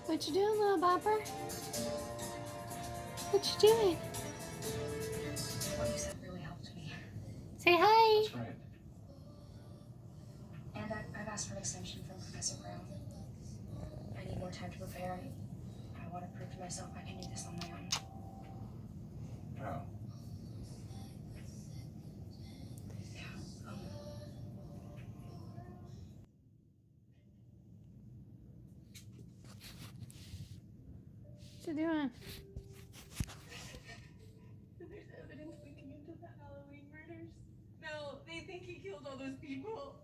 What you doing, little bopper? What you doing? What you said really helped me. Say hi. That's great. And I've asked for an extension from Professor Brown. I need more time to prepare. I want to prove to myself I can do this on my own. Oh. Yeah. What you doing? There's evidence linking him to the Halloween murders. No, they think he killed all those people.